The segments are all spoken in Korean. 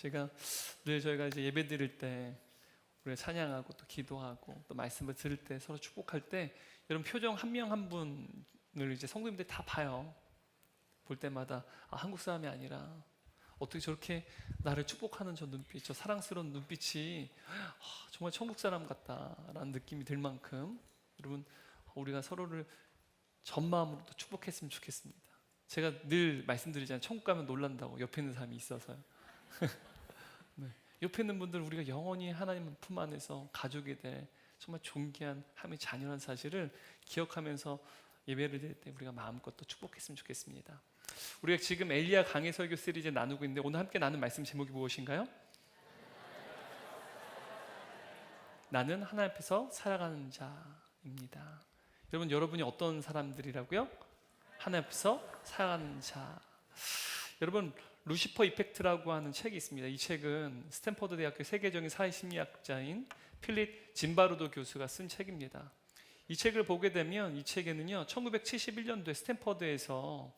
제가 늘 저희가 이제 예배 드릴 때 우리가 찬양하고 또 기도하고 또 말씀을 들을 때 서로 축복할 때 여러분 표정 한 명 한 분을 이제 성도님들이 다 봐요. 볼 때마다 한국 사람이 아니라 어떻게 저렇게 나를 축복하는 저 눈빛, 저 사랑스러운 눈빛이 정말 천국 사람 같다라는 느낌이 들 만큼 여러분 우리가 서로를 전 마음으로 또 축복했으면 좋겠습니다. 제가 늘 말씀드리잖아요. 천국 가면 놀란다고. 옆에 있는 사람이 있어서요. 네. 옆에 있는 분들 우리가 영원히 하나님 품 안에서 가족이 될 정말 존귀한 하나님의 자녀라는 사실을 기억하면서 예배를 드릴 때 우리가 마음껏 또 축복했으면 좋겠습니다. 우리가 지금 엘리야 강해 설교 시리즈 나누고 있는데 오늘 함께 나눈 말씀 제목이 무엇인가요? 나는 하나님 앞에서 살아가는 자입니다. 여러분이 어떤 사람들이라고요? 하나님 앞에서 살아가는 자. 여러분 루시퍼 이펙트라고 하는 책이 있습니다. 이 책은 스탠퍼드 대학교 세계적인 사회심리학자인 필립 짐바르도 교수가 쓴 책입니다. 이 책을 보게 되면 이 책에는요 1971년도에 스탠퍼드에서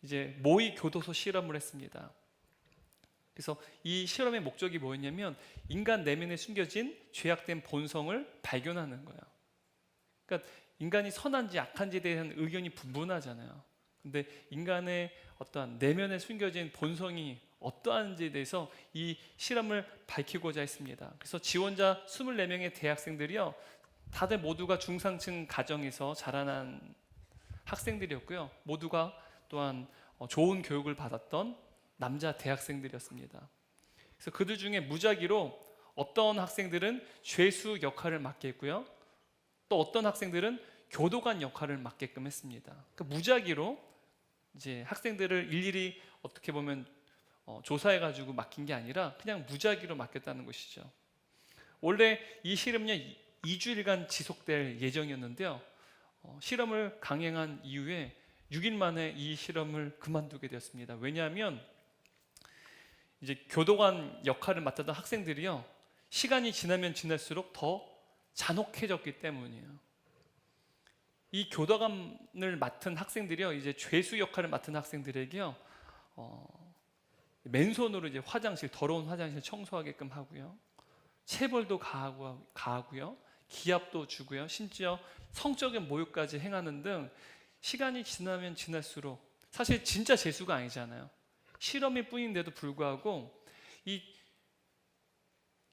이제 모의 교도소 실험을 했습니다. 그래서 이 실험의 목적이 뭐였냐면 인간 내면에 숨겨진 죄악된 본성을 발견하는 거예요. 그러니까 인간이 선한지 악한지에 대한 의견이 분분하잖아요. 근데 인간의 어떠한 내면에 숨겨진 본성이 어떠한지에 대해서 이 실험을 밝히고자 했습니다. 그래서 지원자 24명의 대학생들이요 다들 모두가 중상층 가정에서 자라난 학생들이었고요. 모두가 또한 좋은 교육을 받았던 남자 대학생들이었습니다. 그래서 그들 중에 무작위로 어떤 학생들은 죄수 역할을 맡게 했고요. 또 어떤 학생들은 교도관 역할을 맡게끔 했습니다. 그러니까 무작위로 이제 학생들을 일일이 어떻게 보면 조사해가지고 맡긴 게 아니라 그냥 무작위로 맡겼다는 것이죠. 원래 이 실험은요 2주일간 지속될 예정이었는데요. 실험을 강행한 이후에 6일 만에 이 실험을 그만두게 되었습니다. 왜냐하면 이제 교도관 역할을 맡았던 학생들이요 시간이 지나면 지날수록 더 잔혹해졌기 때문이에요. 이 교도관을 맡은 학생들이요 이제 죄수 역할을 맡은 학생들에게요 맨손으로 이제 더러운 화장실 청소하게끔 하고요, 체벌도 가하고요, 기합도 주고요, 심지어 성적인 모욕까지 행하는 등 시간이 지나면 지날수록 사실 진짜 죄수가 아니잖아요. 실험일 뿐인데도 불구하고 이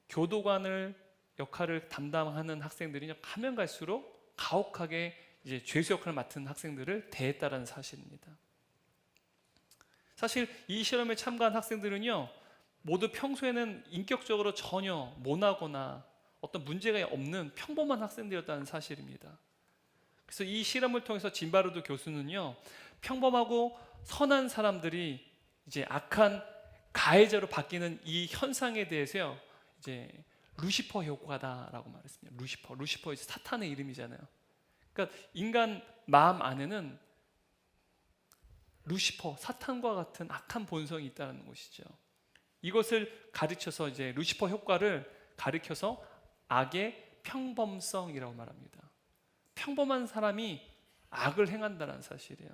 교도관을 역할을 담당하는 학생들이 가면 갈수록 가혹하게 이제 죄수 역할을 맡은 학생들을 대했다는 사실입니다. 사실 이 실험에 참가한 학생들은요 모두 평소에는 인격적으로 전혀 모나거나 어떤 문제가 없는 평범한 학생들이었다는 사실입니다. 그래서 이 실험을 통해서 짐바르도 교수는요 평범하고 선한 사람들이 이제 악한 가해자로 바뀌는 이 현상에 대해서요 이제 루시퍼 효과다라고 말했습니다. 루시퍼 이제 사탄의 이름이잖아요. 그러니까 인간 마음 안에는 루시퍼, 사탄과 같은 악한 본성이 있다는 것이죠. 이것을 가르쳐서 이제 루시퍼 효과를 가르쳐서 악의 평범성이라고 말합니다. 평범한 사람이 악을 행한다는 사실이에요.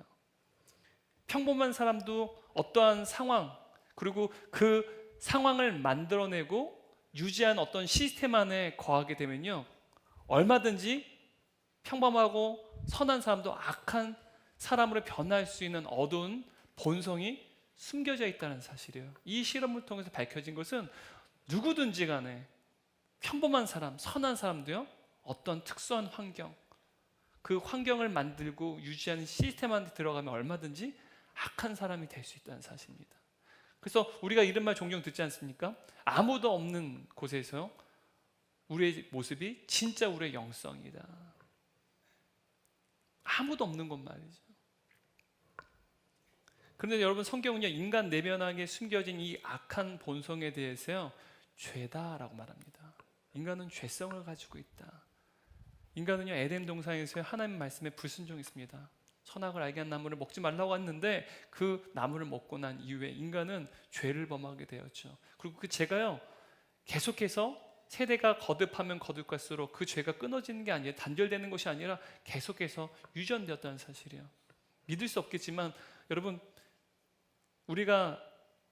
평범한 사람도 어떠한 상황 그리고 그 상황을 만들어내고 유지한 어떤 시스템 안에 거하게 되면요 얼마든지 평범하고 선한 사람도 악한 사람으로 변할 수 있는 어두운 본성이 숨겨져 있다는 사실이에요. 이 실험을 통해서 밝혀진 것은 누구든지 간에 평범한 사람, 선한 사람도요 어떤 특수한 환경, 그 환경을 만들고 유지하는 시스템 안에 들어가면 얼마든지 악한 사람이 될 수 있다는 사실입니다. 그래서 우리가 이런 말 종종 듣지 않습니까? 아무도 없는 곳에서 우리의 모습이 진짜 우리의 영성이다. 아무도 없는 곳 말이죠. 그런데 여러분 성경은요 인간 내면하게 숨겨진 이 악한 본성에 대해서요 죄다라고 말합니다. 인간은 죄성을 가지고 있다. 인간은요 에덴 동산에서 하나님 말씀에 불순종했습니다. 선악을 알게 한 나무를 먹지 말라고 했는데 그 나무를 먹고 난 이후에 인간은 죄를 범하게 되었죠. 그리고 그 죄가요 계속해서 세대가 거듭하면 거듭갈수록 그 죄가 끊어지는 게 아니라 단절되는 것이 아니라 계속해서 유전되었다는 사실이에요. 믿을 수 없겠지만 여러분 우리가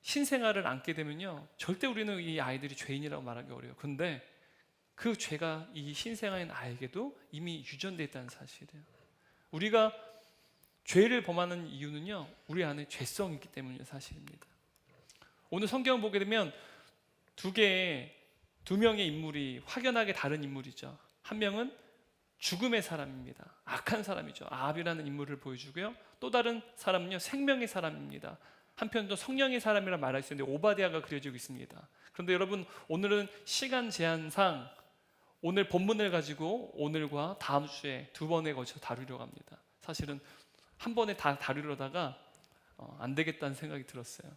신생아를 안게 되면요, 절대 우리는 이 아이들이 죄인이라고 말하기 어려워요. 그런데 그 죄가 이 신생아인 아이에게도 이미 유전되어 있다는 사실이에요. 우리가 죄를 범하는 이유는요, 우리 안에 죄성이 있기 때문인 사실입니다. 오늘 성경을 보게 되면 두 명의 인물이 확연하게 다른 인물이죠. 한 명은 죽음의 사람입니다. 악한 사람이죠. 아합이라는 인물을 보여주고요. 또 다른 사람은요, 생명의 사람입니다. 한편도 성령의 사람이라 말할 수 있는데 오바댜가 그려지고 있습니다. 그런데 여러분, 오늘은 시간 제한상 오늘 본문을 가지고 오늘과 다음 주에 두 번에 걸쳐 다루려고 합니다. 사실은 한 번에 다 다루려다가 안 되겠다는 생각이 들었어요.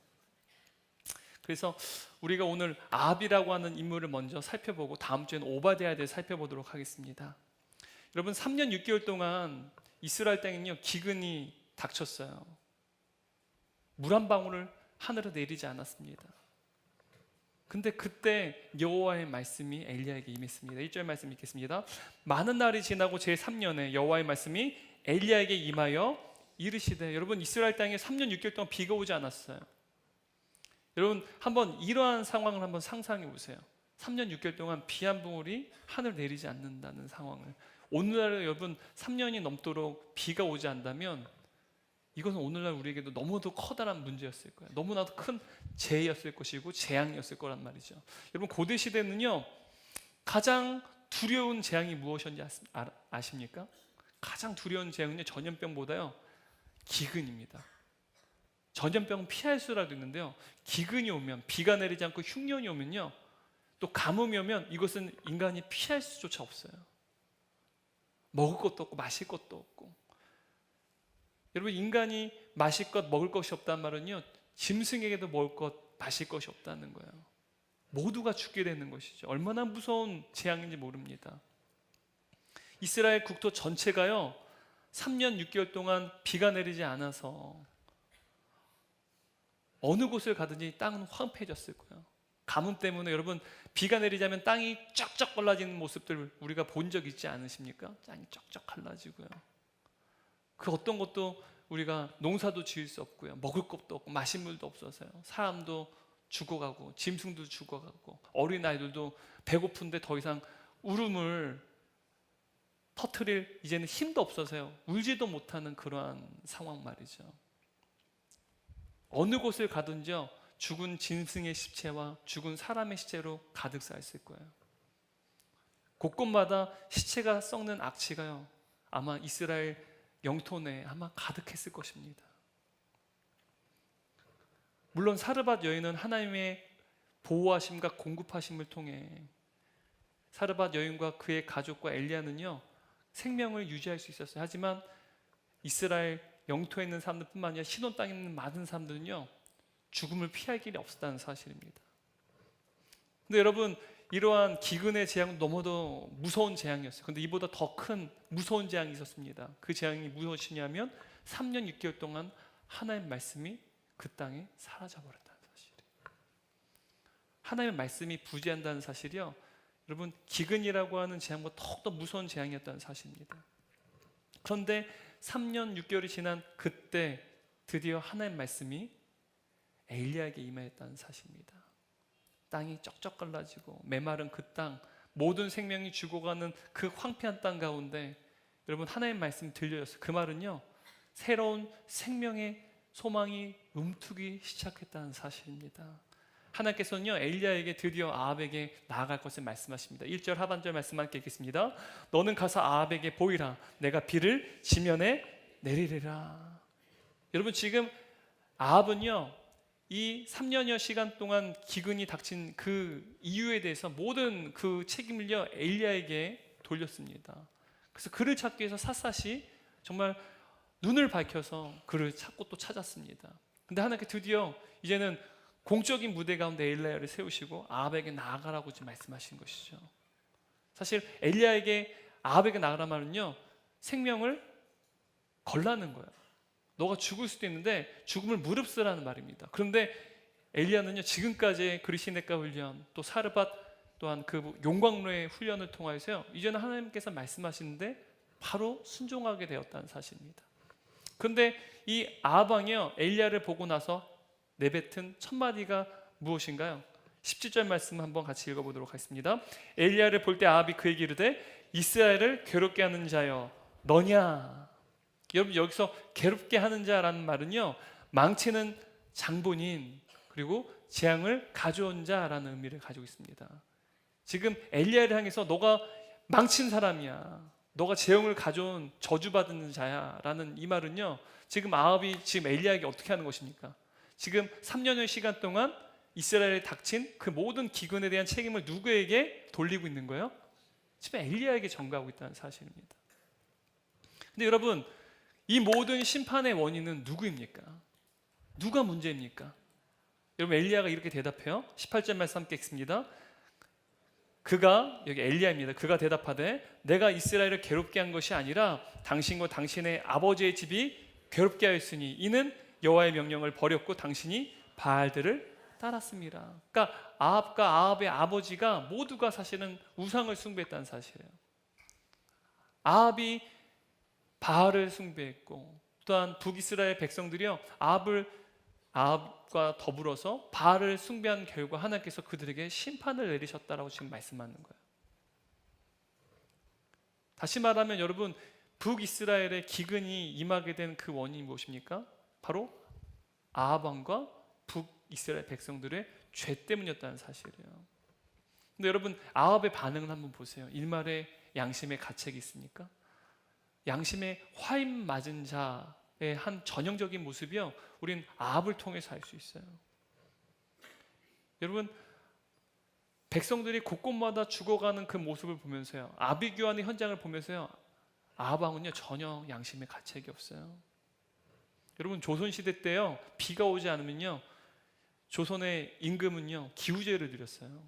그래서 우리가 오늘 아합이라고 하는 인물을 먼저 살펴보고 다음 주에는 오바댜에 대해 살펴보도록 하겠습니다. 여러분, 3년 6개월 동안 이스라엘 땅에는요, 기근이 닥쳤어요. 물 한 방울을 하늘에 내리지 않았습니다. 근데 그때 여호와의 말씀이 엘리야에게 임했습니다. 1절 말씀 읽겠습니다. 많은 날이 지나고 제3년에 여호와의 말씀이 엘리야에게 임하여 이르시되. 여러분, 이스라엘 땅에 3년 6개월 동안 비가 오지 않았어요. 여러분, 한번 이러한 상황을 한번 상상해 보세요. 3년 6개월 동안 비 한 방울이 하늘 내리지 않는다는 상황을. 오늘날 여러분 3년이 넘도록 비가 오지 않다면 이것은 오늘날 우리에게도 너무도 커다란 문제였을 거예요. 너무나도 큰 재해였을 것이고 재앙이었을 거란 말이죠. 여러분, 고대 시대는요, 가장 두려운 재앙이 무엇인지 아십니까? 가장 두려운 재앙은요, 전염병보다요, 기근입니다. 전염병은 피할 수라도 있는데요, 기근이 오면, 비가 내리지 않고 흉년이 오면요, 또 가뭄이 오면 이것은 인간이 피할 수조차 없어요. 먹을 것도 없고 마실 것도 없고. 여러분, 인간이 마실 것, 먹을 것이 없다는 말은요, 짐승에게도 먹을 것, 마실 것이 없다는 거예요. 모두가 죽게 되는 것이죠. 얼마나 무서운 재앙인지 모릅니다. 이스라엘 국토 전체가요, 3년 6개월 동안 비가 내리지 않아서 어느 곳을 가든지 땅은 황폐해졌을 거예요. 가뭄 때문에 여러분, 비가 내리자면 땅이 쩍쩍 갈라지는 모습들 우리가 본 적 있지 않으십니까? 땅이 쩍쩍 갈라지고요. 그 어떤 것도 우리가 농사도 지을 수 없고요, 먹을 것도 없고 마실 물도 없어서요. 사람도 죽어가고 짐승도 죽어가고 어린아이들도 배고픈데 더 이상 울음을 터뜨릴 이제는 힘도 없어서요, 울지도 못하는 그러한 상황 말이죠. 어느 곳을 가든지요, 죽은 짐승의 시체와 죽은 사람의 시체로 가득 차 있을 거예요. 곳곳마다 시체가 썩는 악취가요, 아마 이스라엘 영토 내에 아마 가득했을 것입니다. 물론 사르밧 여인은 하나님의 보호하심과 공급하심을 통해 사르밧 여인과 그의 가족과 엘리야는요, 생명을 유지할 수 있었어요. 하지만 이스라엘 영토에 있는 사람들뿐만 아니라 시돈 땅에 있는 많은 사람들은요, 죽음을 피할 길이 없었다는 사실입니다. 근데 여러분, 이러한 기근의 재앙은 너무도 무서운 재앙이었어요. 그런데 이보다 더 큰 무서운 재앙이 있었습니다. 그 재앙이 무엇이냐면 3년 6개월 동안 하나님의 말씀이 그 땅에 사라져버렸다는 사실이에요. 하나님의 말씀이 부재한다는 사실이요, 여러분, 기근이라고 하는 재앙보다 더욱더 무서운 재앙이었다는 사실입니다. 그런데 3년 6개월이 지난 그때 드디어 하나님의 말씀이 엘리야에게 임하였다는 사실입니다. 땅이 쩍쩍 갈라지고 메마른 그 땅, 모든 생명이 죽어가는 그 황폐한 땅 가운데 여러분, 하나님의 말씀이 들려졌어요. 그 말은요, 새로운 생명의 소망이 움트기 시작했다는 사실입니다. 하나님께서는요, 엘리야에게 드디어 아합에게 나아갈 것을 말씀하십니다. 1절 하반절 말씀만 읽겠습니다. 너는 가서 아합에게 보이라. 내가 비를 지면에 내리리라. 여러분, 지금 아합은요, 이 3년여 시간 동안 기근이 닥친 그 이유에 대해서 모든 그 책임을요, 엘리야에게 돌렸습니다. 그래서 그를 찾기 위해서 샅샅이 정말 눈을 밝혀서 그를 찾고 또 찾았습니다. 근데 하나님께 드디어 이제는 공적인 무대 가운데 엘리야를 세우시고 아합에게 나아가라고 지금 말씀하신 것이죠. 사실 엘리야에게 아합에게 나아가라 말은요, 생명을 걸라는 거예요. 너가 죽을 수도 있는데 죽음을 무릅쓰라는 말입니다. 그런데 엘리야는요, 지금까지의 그리시네가 훈련, 또 사르밧 또한 그 용광로의 훈련을 통하여서요, 이제는 하나님께서 말씀하시는데 바로 순종하게 되었다는 사실입니다. 그런데 이 아합 왕이요, 엘리야를 보고 나서 내뱉은 첫 마디가 무엇인가요? 17절 말씀 한번 같이 읽어보도록 하겠습니다. 엘리야를 볼 때 아합이 그에게 이르되 이스라엘을 괴롭게 하는 자여 너냐. 여러분, 여기서 괴롭게 하는 자라는 말은요, 망치는 장본인 그리고 재앙을 가져온 자라는 의미를 가지고 있습니다. 지금 엘리야를 향해서 너가 망친 사람이야, 너가 재앙을 가져온 저주받은 자야 라는 이 말은요, 지금 아합이 지금 엘리야에게 어떻게 하는 것입니까? 지금 3년의 시간 동안 이스라엘에 닥친 그 모든 기근에 대한 책임을 누구에게 돌리고 있는 거예요? 지금 엘리야에게 전가하고 있다는 사실입니다. 근데 여러분, 이 모든 심판의 원인은 누구입니까? 누가 문제입니까? 여러분, 엘리야가 이렇게 대답해요. 18절 말씀 함께 읽습니다. 그가, 여기 엘리야입니다. 그가 대답하되 내가 이스라엘을 괴롭게 한 것이 아니라 당신과 당신의 아버지의 집이 괴롭게 하였으니 이는 여호와의 명령을 버렸고 당신이 바알들을 따랐습니다. 그러니까 아합과 아합의 아버지가 모두가 사실은 우상을 숭배했다는 사실이에요. 아합이 바알을 숭배했고, 또한 북이스라엘 백성들이요, 아합과 더불어서 바알을 숭배한 결과 하나님께서 그들에게 심판을 내리셨다라고 지금 말씀하는 거예요. 다시 말하면 여러분, 북이스라엘의 기근이 임하게 된 그 원인이 무엇입니까? 바로 아합 왕과 북이스라엘 백성들의 죄 때문이었다는 사실이에요. 근데 여러분, 아합의 반응을 한번 보세요. 일말의 양심의 가책이 있습니까? 양심의 화임 맞은 자의 한 전형적인 모습이요, 우린 아합을 통해서 알 수 있어요. 여러분, 백성들이 곳곳마다 죽어가는 그 모습을 보면서요, 아비규환의 현장을 보면서요, 아합 왕은요 전혀 양심의 가책이 없어요. 여러분, 조선시대 때요, 비가 오지 않으면요, 조선의 임금은요 기우제를 드렸어요.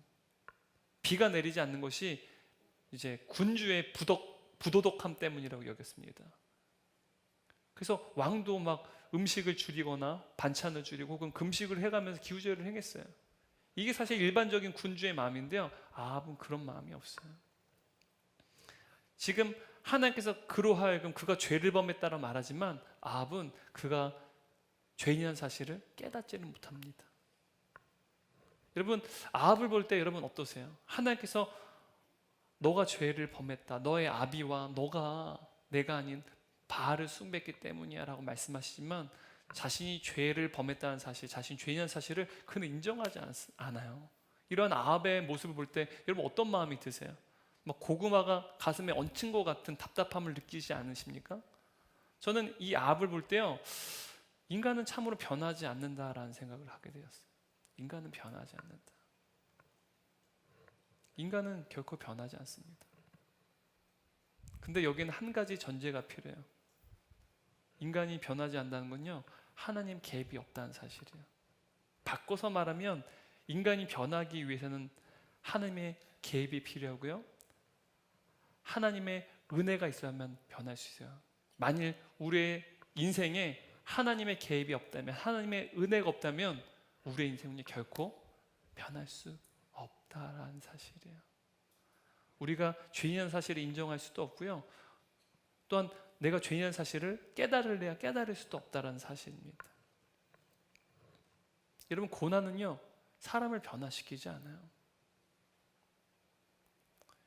비가 내리지 않는 것이 이제 군주의 부도덕함 때문이라고 여겼습니다. 그래서 왕도 막 음식을 줄이거나 반찬을 줄이고 혹은 금식을 해가면서 기우제를 행했어요. 이게 사실 일반적인 군주의 마음인데요, 아합은 그런 마음이 없어요. 지금 하나님께서 그로 하여금 그가 죄를 범했다고 말하지만 아합은 그가 죄인이라는 사실을 깨닫지는 못합니다. 여러분, 아합을 볼 때 여러분 어떠세요? 하나님께서 너가 죄를 범했다, 너의 아비와 너가 내가 아닌 바알을 숭배했기 때문이야 라고 말씀하시지만 자신이 죄를 범했다는 사실, 자신이 죄인이라는 사실을 그는 인정하지 않아요. 이런 아합의 모습을 볼 때 여러분 어떤 마음이 드세요? 막 고구마가 가슴에 얹힌 것 같은 답답함을 느끼지 않으십니까? 저는 이 아합을 볼 때요, 인간은 참으로 변하지 않는다라는 생각을 하게 되었어요. 인간은 변하지 않는다. 인간은 결코 변하지 않습니다. 근데 여기는 한 가지 전제가 필요해요. 인간이 변하지 않는다는 건요, 하나님 개입이 없다는 사실이에요. 바꿔서 말하면 인간이 변하기 위해서는 하나님의 개입이 필요하고요, 하나님의 은혜가 있어야만 변할 수 있어요. 만일 우리의 인생에 하나님의 개입이 없다면, 하나님의 은혜가 없다면 우리의 인생은 결코 변할 수 없다라는 사실이에요. 우리가 죄인이라는 사실을 인정할 수도 없고요, 또한 내가 죄인이라는 사실을 깨달을래야 깨달을 수도 없다라는 사실입니다. 여러분, 고난은요 사람을 변화시키지 않아요.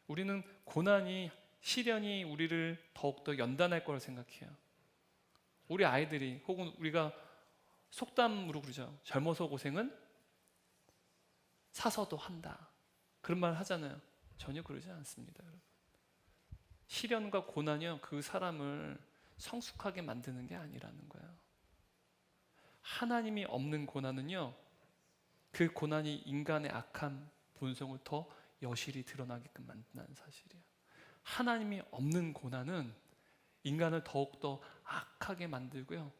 우리는 고난이, 시련이 우리를 더욱더 연단할 거라고 생각해요. 우리 아이들이, 혹은 우리가 속담으로 그러죠. 젊어서 고생은 사서도 한다, 그런 말 하잖아요. 전혀 그러지 않습니다. 여러분, 시련과 고난이요 그 사람을 성숙하게 만드는 게 아니라는 거예요. 하나님이 없는 고난은요, 그 고난이 인간의 악한 본성을 더 여실히 드러나게끔 만든다는 사실이에요. 하나님이 없는 고난은 인간을 더욱더 악하게 만들고요,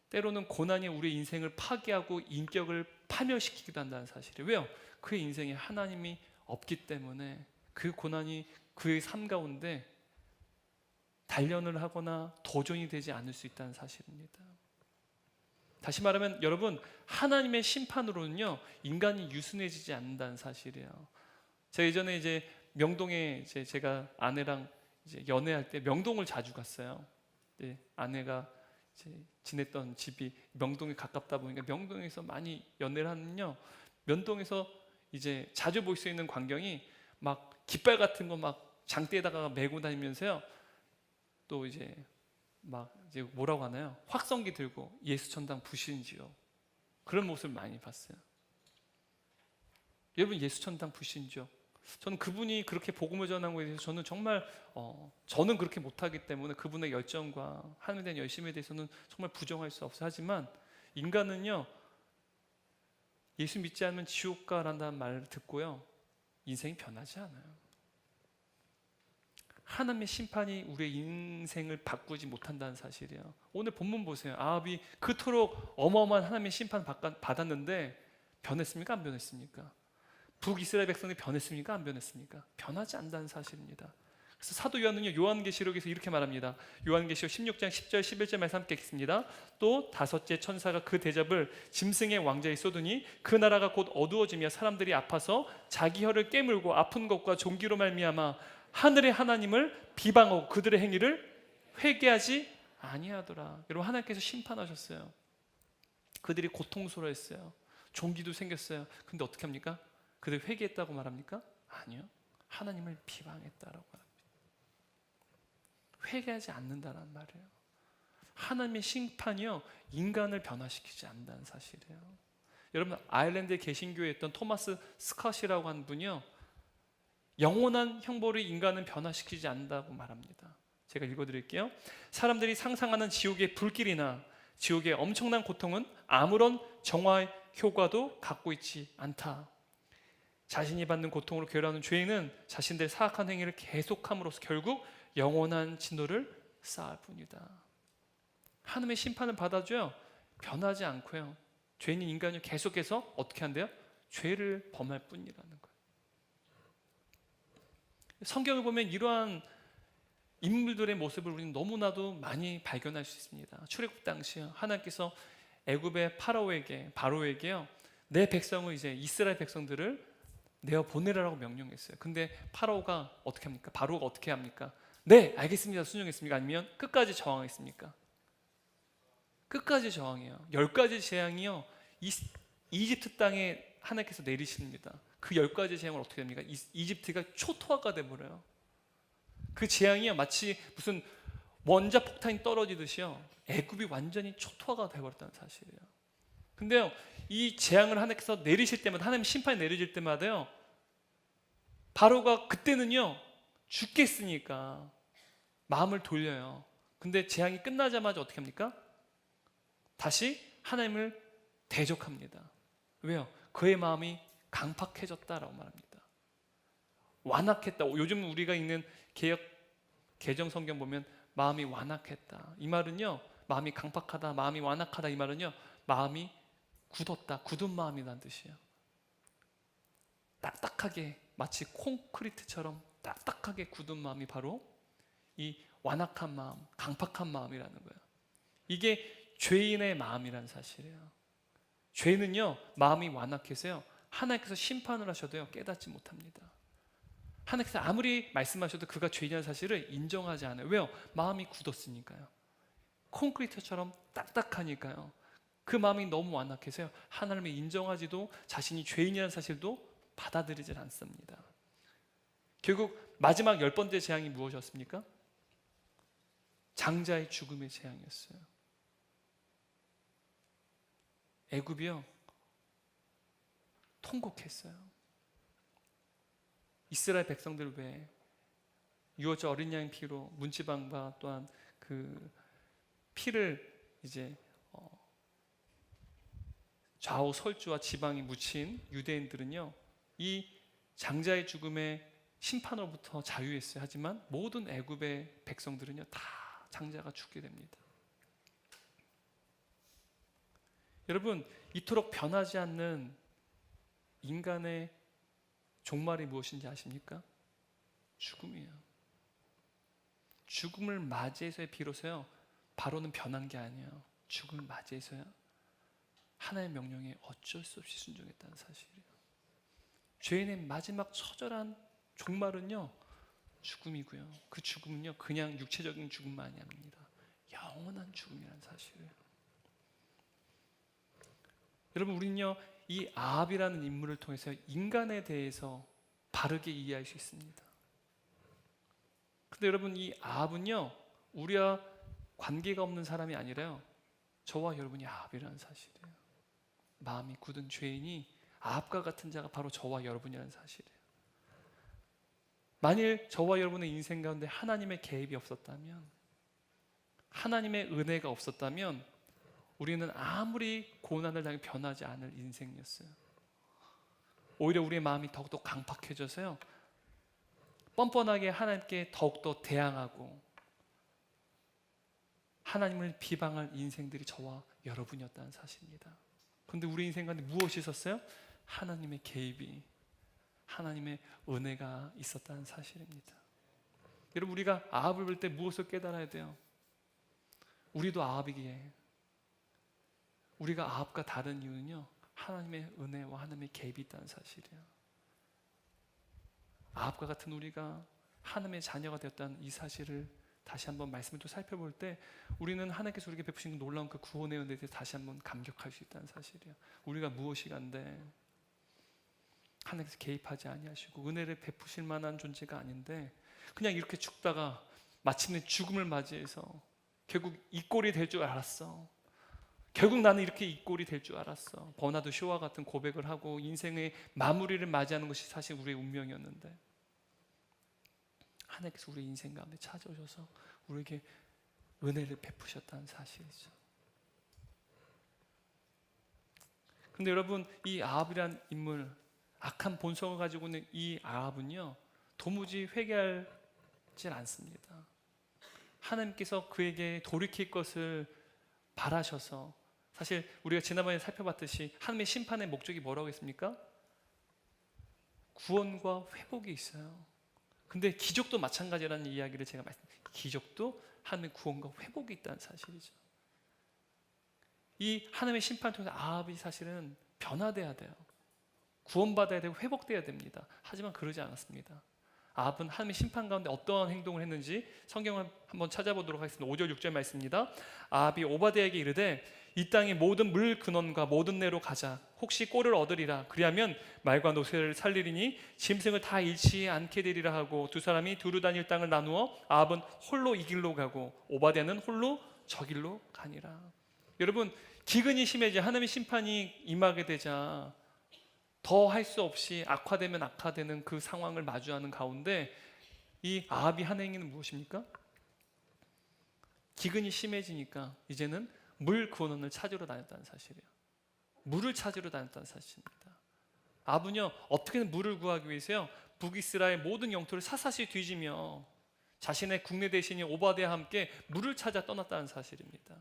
때로는 고난이 우리 인생을 파괴하고 인격을 파멸시키기도 한다는 사실이에요. 왜요? 그의 인생에 하나님이 없기 때문에 그 고난이 그의 삶 가운데 단련을 하거나 도전이 되지 않을 수 있다는 사실입니다. 다시 말하면 여러분, 하나님의 심판으로는요 인간이 유순해지지 않는다는 사실이에요. 제가 예전에 이제 명동에 제가 아내랑 이제 연애할 때 명동을 자주 갔어요. 아내가 이제 지냈던 집이 명동에 가깝다 보니까 명동에서 많이 연애를 하면요, 면동에서 이제 자주 볼 수 있는 광경이 막 깃발 같은 거 막 장대에다가 메고 다니면서요, 또 이제 막 이제 뭐라고 하나요? 확성기 들고 예수천당 부시는지요. 그런 모습을 많이 봤어요. 여러분, 예수천당 부시는지요? 저는 그분이 그렇게 복음을 전한 것에 대해서 저는 정말 저는 그렇게 못하기 때문에 그분의 열정과 하나님에 대한 열심에 대해서는 정말 부정할 수 없어요. 하지만 인간은요, 예수 믿지 않으면 지옥 가란다는 말을 듣고요, 인생이 변하지 않아요. 하나님의 심판이 우리의 인생을 바꾸지 못한다는 사실이에요. 오늘 본문 보세요. 아합이 그토록 어마어마한 하나님의 심판 받았는데 변했습니까? 안 변했습니까? 북이스라엘 백성이 변했습니까? 안 변했습니까? 변하지 않는다는 사실입니다. 그래서 사도 요한은요, 요한계시록에서 이렇게 말합니다. 요한계시록 16장 10절 11절 말씀 함께 읽습니다. 또 다섯째 천사가 그 대접을 짐승의 왕자에 쏟으니 그 나라가 곧 어두워지며 사람들이 아파서 자기 혀를 깨물고 아픈 것과 종기로 말미암아 하늘의 하나님을 비방하고 그들의 행위를 회개하지 아니하더라. 여러분, 하나님께서 심판하셨어요. 그들이 고통스러워했어요. 종기도 생겼어요. 근데 어떻게 합니까? 그들 회개했다고 말합니까? 아니요. 하나님을 비방했다라고 말합니다. 회개하지 않는다는 말이에요. 하나님의 심판이요, 인간을 변화시키지 않는다는 사실이에요. 여러분, 아일랜드 개신교에 있던 토마스 스캇이라고 하는 분이요, 영원한 형벌이 인간은 변화시키지 않는다고 말합니다. 제가 읽어드릴게요. 사람들이 상상하는 지옥의 불길이나 지옥의 엄청난 고통은 아무런 정화 효과도 갖고 있지 않다. 자신이 받는 고통으로 괴로워하는 죄인은 자신들의 사악한 행위를 계속함으로써 결국 영원한 진노를 쌓을 뿐이다. 하나님의 심판을 받아줘요, 변하지 않고요, 죄인인 인간이 계속해서 어떻게 한대요? 죄를 범할 뿐이라는 거예요. 성경을 보면 이러한 인물들의 모습을 우리는 너무나도 많이 발견할 수 있습니다. 출애굽 당시 하나님께서 애굽의 바로에게요, 내 백성을, 이제 이스라엘 백성들을 내어 보내라고 명령했어요. 근데 파라오가 어떻게 합니까? 바로가 어떻게 합니까? 네, 알겠습니다, 순종했습니까? 아니면 끝까지 저항했습니까? 끝까지 저항해요. 10가지 재앙이요, 이집트 땅에 하나님께서 내리십니다. 그 10가지 재앙은 어떻게 됩니까? 이집트가 초토화가 돼버려요. 그 재앙이요, 마치 무슨 원자폭탄이 떨어지듯이요, 애굽이 완전히 초토화가 돼버렸다는 사실이에요. 근데요, 이 재앙을 하나님께서 내리실 때마다, 하나님 심판이 내려질 때마다요, 바로가 그때는요 죽겠으니까 마음을 돌려요. 근데 재앙이 끝나자마자 어떻게 합니까? 다시 하나님을 대적합니다. 왜요? 그의 마음이 강팍해졌다라고 말합니다. 완악했다. 요즘 우리가 읽는 개정 성경 보면 마음이 완악했다, 이 말은요, 마음이 강팍하다, 마음이 완악하다, 이 말은요, 마음이 굳었다, 굳은 마음이라는 뜻이에요. 딱딱하게, 마치 콘크리트처럼 딱딱하게 굳은 마음이 바로 이 완악한 마음, 강팍한 마음이라는 거예요. 이게 죄인의 마음이라는 사실이에요. 죄는요, 마음이 완악해서요, 하나님께서 심판을 하셔도요 깨닫지 못합니다. 하나님께서 아무리 말씀하셔도 그가 죄인이라는 사실을 인정하지 않아요. 왜요? 마음이 굳었으니까요. 콘크리트처럼 딱딱하니까요. 그 마음이 너무 완악해서요, 하나님을 인정하지도, 자신이 죄인이라는 사실도 받아들이지 않습니다. 결국 마지막 10번째 재앙이 무엇이었습니까? 장자의 죽음의 재앙이었어요. 애굽이요 통곡했어요. 이스라엘 백성들 외에 유월절 어린 양의 피로 문지방과 또한 그 피를 이제 좌우 설주와 지방이 묻힌 유대인들은요, 이 장자의 죽음의 심판으로부터 자유했어요. 하지만 모든 애굽의 백성들은요 다 장자가 죽게 됩니다. 여러분, 이토록 변하지 않는 인간의 종말이 무엇인지 아십니까? 죽음이에요. 죽음을 맞이해서의 비로소요, 바로는 변한 게 아니에요. 죽음을 맞이해서요, 하나님의 명령에 어쩔 수 없이 순종했다는 사실이에요. 죄인의 마지막 처절한 종말은요 죽음이고요. 그 죽음은요 그냥 육체적인 죽음만이 아닙니다. 영원한 죽음이라는 사실을. 여러분, 우리는요 이 아합이라는 인물을 통해서 인간에 대해서 바르게 이해할 수 있습니다. 근데 여러분, 이 아합은요 우리와 관계가 없는 사람이 아니라요, 저와 여러분이 아합이라는 사실이에요. 마음이 굳은 죄인이 아합과 같은 자가 바로 저와 여러분이라는 사실이에요. 만일 저와 여러분의 인생 가운데 하나님의 개입이 없었다면, 하나님의 은혜가 없었다면 우리는 아무리 고난을 당해 변하지 않을 인생이었어요. 오히려 우리의 마음이 더욱더 강팍해져서요 뻔뻔하게 하나님께 더욱더 대항하고 하나님을 비방할 인생들이 저와 여러분이었다는 사실입니다. 그런데 우리 인생 가운데 무엇이 있었어요? 하나님의 개입이, 하나님의 은혜가 있었다는 사실입니다. 여러분, 우리가 아합을 볼 때 무엇을 깨달아야 돼요? 우리도 아합이기에, 우리가 아합과 다른 이유는요 하나님의 은혜와 하나님의 개입이 있다는 사실이에요. 아합과 같은 우리가 하나님의 자녀가 되었다는 이 사실을 다시 한번 말씀을 또 살펴볼 때 우리는 하나님께서 우리에게 베푸신 놀라운 그 구원의 은혜에 대해서 다시 한번 감격할 수 있다는 사실이에요. 우리가 무엇이 간데 하나님께서 개입하지 아니하시고 은혜를 베푸실 만한 존재가 아닌데 그냥 이렇게 죽다가 마침내 죽음을 맞이해서 결국 이 꼴이 될 줄 알았어. 결국 나는 이렇게 이 꼴이 될 줄 알았어. 버나드 쇼와 같은 고백을 하고 인생의 마무리를 맞이하는 것이 사실 우리의 운명이었는데 하나님께서 우리 인생 가운데 찾아오셔서 우리에게 은혜를 베푸셨다는 사실이죠. 그런데 여러분, 이 아합이란 인물, 악한 본성을 가지고 있는 이 아합은요 도무지 회개하지 않습니다. 하나님께서 그에게 돌이킬 것을 바라셔서, 사실 우리가 지난번에 살펴봤듯이 하나님의 심판의 목적이 뭐라고 했습니까? 구원과 회복이 있어요. 근데 기적도 마찬가지라는 이야기를 제가 말씀드렸어요. 기적도 하나님의 구원과 회복이 있다는 사실이죠. 이 하나님의 심판을 통해서 아합이 사실은 변화돼야 돼요. 구원받아야 되고 회복돼야 됩니다. 하지만 그러지 않았습니다. 아합은 하나님의 심판 가운데 어떠한 행동을 했는지 성경을 한번 찾아보도록 하겠습니다. 5절 6절 말씀입니다. 아합이 오바댜에게 이르되 이 땅의 모든 물 근원과 모든 내로 가자. 혹시 꼴을 얻으리라. 그리하면 말과 노새를 살리리니 짐승을 다 잃지 않게 되리라 하고 두 사람이 두루 다닐 땅을 나누어 아합은 홀로 이 길로 가고 오바댜는 홀로 저 길로 가니라. 여러분, 기근이 심해져 하나님의 심판이 임하게 되자 더 할 수 없이 악화되면 악화되는 그 상황을 마주하는 가운데 이 아합이 한 행위는 무엇입니까? 기근이 심해지니까 이제는 물 근원을 찾으러 다녔다는 사실이에요. 물을 찾으러 다녔다는 사실입니다. 아합은요 어떻게든 물을 구하기 위해서요 북이스라엘 모든 영토를 사사시 뒤지며 자신의 국내 대신인 오바댜와 함께 물을 찾아 떠났다는 사실입니다.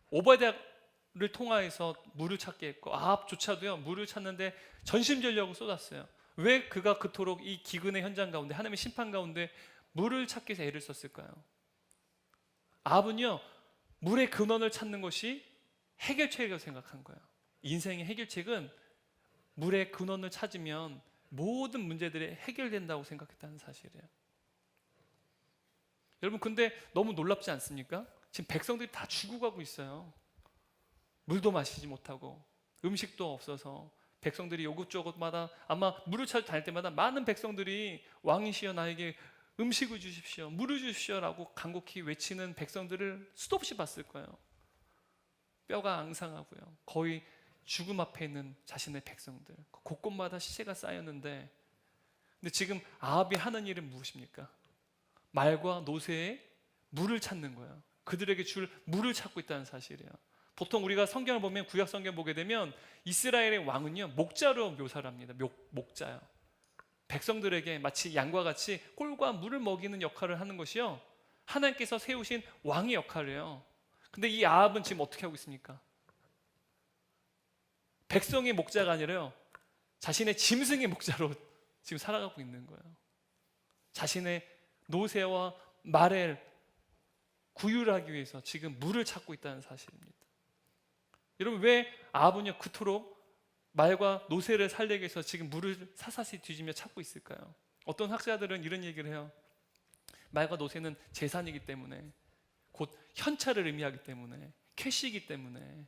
오바댜를 통하여서 물을 찾게 했고 아합조차도요 물을 찾는데 전심전력을 쏟았어요. 왜 그가 그토록 이 기근의 현장 가운데 하나님의 심판 가운데 물을 찾기 위해서 애를 썼을까요? 아합은요 물의 근원을 찾는 것이 해결책이라고 생각한 거예요. 인생의 해결책은 물의 근원을 찾으면 모든 문제들이 해결된다고 생각했다는 사실이에요. 여러분, 근데 너무 놀랍지 않습니까? 지금 백성들이 다 죽어가고 있어요. 물도 마시지 못하고 음식도 없어서 백성들이 요것저것마다 아마 물을 찾아 다닐 때마다 많은 백성들이 왕이시여 나에게 음식을 주십시오, 물을 주십시오라고 간곡히 외치는 백성들을 수도 없이 봤을 거예요. 뼈가 앙상하고요. 거의 죽음 앞에 있는 자신의 백성들, 곳곳마다 시체가 쌓였는데, 근데 지금 아합이 하는 일은 무엇입니까? 말과 노새에 물을 찾는 거예요. 그들에게 줄 물을 찾고 있다는 사실이에요. 보통 우리가 성경을 보면, 구약 성경 보게 되면 이스라엘의 왕은요 목자로 묘사를 합니다. 목자요. 백성들에게 마치 양과 같이 꼴과 물을 먹이는 역할을 하는 것이요 하나님께서 세우신 왕의 역할이에요. 근데 이 아합은 지금 어떻게 하고 있습니까? 백성의 목자가 아니라요 자신의 짐승의 목자로 지금 살아가고 있는 거예요. 자신의 노새와 말을 구휼하기 위해서 지금 물을 찾고 있다는 사실입니다. 여러분, 왜 아합은요 그토록 말과 노새를 살리기 위해서 지금 물을 사사시 뒤지며 찾고 있을까요? 어떤 학자들은 이런 얘기를 해요. 말과 노새는 재산이기 때문에 곧 현찰을 의미하기 때문에, 캐시이기 때문에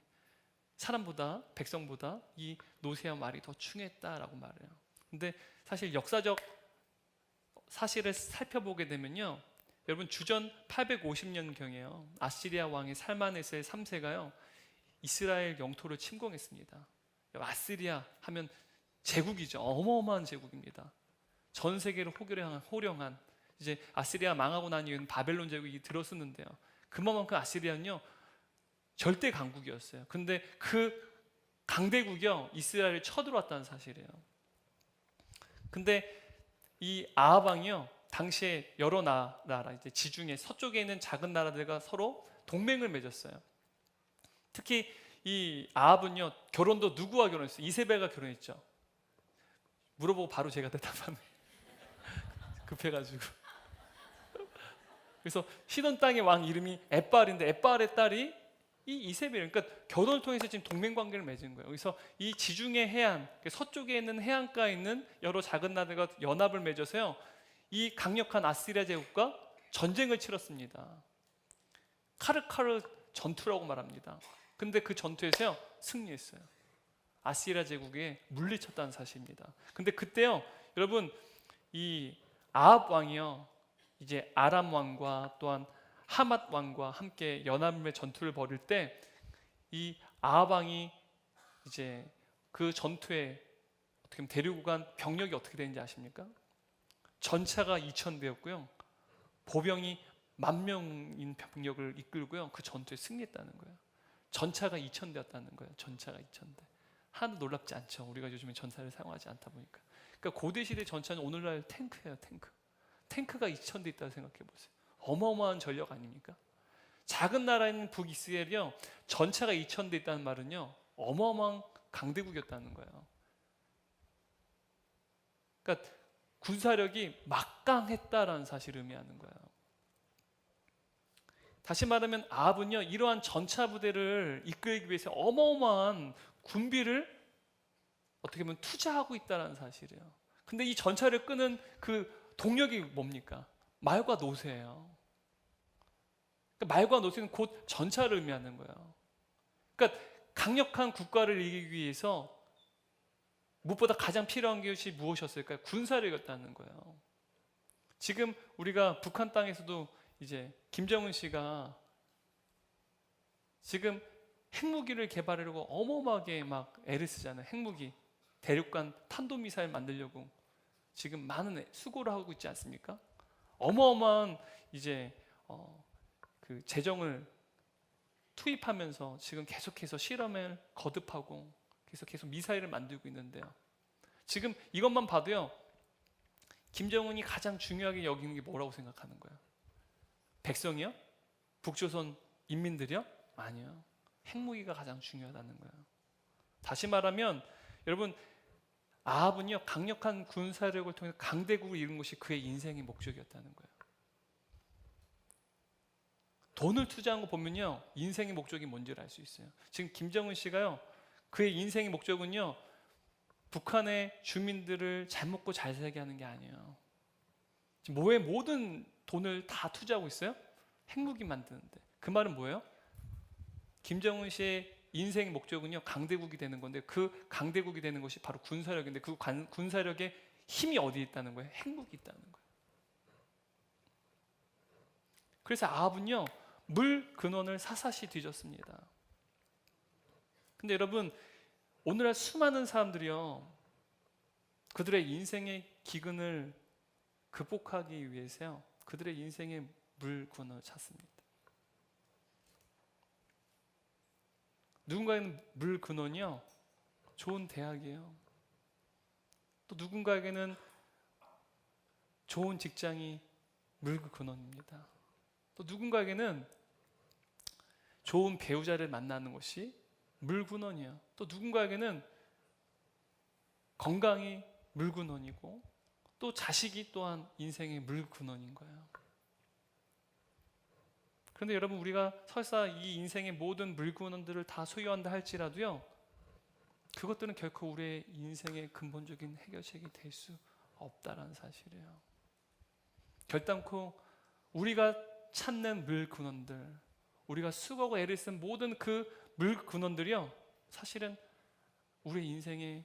사람보다, 백성보다 이 노새와 말이 더 중요했다라고 말해요. 근데 사실 역사적 사실을 살펴보게 되면요, 여러분 주전 850년경에요 아시리아 왕의 살마네스의 3세가요 이스라엘 영토를 침공했습니다. 아시리아 하면 제국이죠. 어마어마한 제국입니다. 전 세계를 호령한 이제 아시리아 망하고 난 이후에는 바벨론 제국이 들어섰는데요, 그만큼 아시리아는요 절대 강국이었어요. 근데 그 강대국이요 이스라엘을 쳐들어왔다는 사실이에요. 근데 이 아합 왕이요 당시에 여러 나라, 이제 지중해 서쪽에 있는 작은 나라들과 서로 동맹을 맺었어요. 특히 이 아합은요 결혼도 누구와 결혼했어요? 이세벨과 결혼했죠. 물어보고 바로 제가 대답하네. 급해가지고. 그래서 시돈 땅의 왕 이름이 엣바알인데 엣바알의 딸이 이 이세벨, 그러니까 결혼을 통해서 지금 동맹 관계를 맺은 거예요. 그래서 이 지중해 해안, 서쪽에 있는 해안가에 있는 여러 작은 나라들과 연합을 맺어서요 이 강력한 아시리아 제국과 전쟁을 치렀습니다. 카르카르 전투라고 말합니다. 근데 그 전투에서요 승리했어요. 아시리아 제국에 물리쳤다는 사실입니다. 근데 그때요 여러분 이 아합 왕이요 이제 아람 왕과 또한 하맛 왕과 함께 연합의 전투를 벌일 때 이 아합 왕이 이제 그 전투에 어떻게 보면 데리고 간 병력이 어떻게 되는지 아십니까? 전차가 2,000대였고요 보병이 10,000명인 병력을 이끌고요 그 전투에 승리했다는 거예요. 전차가 2,000대였다는 거예요. 전차가 2,000대. 하나도 놀랍지 않죠. 우리가 요즘에 전차를 사용하지 않다 보니까. 그러니까 고대 시대 전차는 오늘날 탱크예요. 탱크가 2,000대 있다고 생각해 보세요. 어마어마한 전력 아닙니까? 작은 나라인 북이스라엘이요 전차가 2,000대 있다는 말은요 어마어마한 강대국이었다는 거예요. 그러니까 군사력이 막강했다라는 사실을 의미하는 거예요. 다시 말하면 아합은요 이러한 전차 부대를 이끌기 위해서 어마어마한 군비를 어떻게 보면 투자하고 있다는 사실이에요. 근데 이 전차를 끄는 그 동력이 뭡니까? 말과 노새예요. 그러니까 말과 노새는 곧 전차를 의미하는 거예요. 그러니까 강력한 국가를 이기기 위해서 무엇보다 가장 필요한 것이 무엇이었을까요? 군사력이었다는 거예요. 지금 우리가 북한 땅에서도 이제 김정은 씨가 지금 핵무기를 개발하려고 어마어마하게 막 애를 쓰잖아요. 핵무기, 대륙간 탄도미사일 만들려고 지금 많은 수고를 하고 있지 않습니까? 어마어마한 이제 그 재정을 투입하면서 지금 계속해서 실험을 거듭하고 계속 미사일을 만들고 있는데요. 지금 이것만 봐도요. 김정은이 가장 중요하게 여기는 게 뭐라고 생각하는 거예요? 백성이요? 북조선 인민들이요? 아니요. 핵무기가 가장 중요하다는 거예요. 다시 말하면 여러분 아합은요 강력한 군사력을 통해 강대국을 이룬 것이 그의 인생의 목적이었다는 거예요. 돈을 투자한 거 보면요 인생의 목적이 뭔지를 알 수 있어요. 지금 김정은 씨가요 그의 인생의 목적은요 북한의 주민들을 잘 먹고 잘 살게 하는 게 아니에요. 지금 뭐에 모든 돈을 다 투자하고 있어요? 핵무기 만드는데. 그 말은 뭐예요? 김정은 씨의 인생의 목적은요 강대국이 되는 건데 그 강대국이 되는 것이 바로 군사력인데 그 군사력의 힘이 어디에 있다는 거예요? 핵무기 있다는 거예요. 그래서 아합은요 물 근원을 사사시 뒤졌습니다. 근데 여러분 오늘날 수많은 사람들이요 그들의 인생의 기근을 극복하기 위해서요 그들의 인생의 물 근원을 찾습니다. 누군가에게는 물 근원이요 좋은 대학이에요. 또 누군가에게는 좋은 직장이 물 근원입니다. 또 누군가에게는 좋은 배우자를 만나는 것이 물 근원이에요. 또 누군가에게는 건강이 물 근원이고 또 자식이 또한 인생의 물 근원인 거예요. 그런데 여러분 우리가 설사 이 인생의 모든 물 근원들을 다 소유한다 할지라도요 그것들은 결코 우리의 인생의 근본적인 해결책이 될 수 없다라는 사실이에요. 결단코 우리가 찾는 물 근원들, 우리가 수고하고 애를 쓴 모든 그 물 근원들이요, 사실은 우리 인생의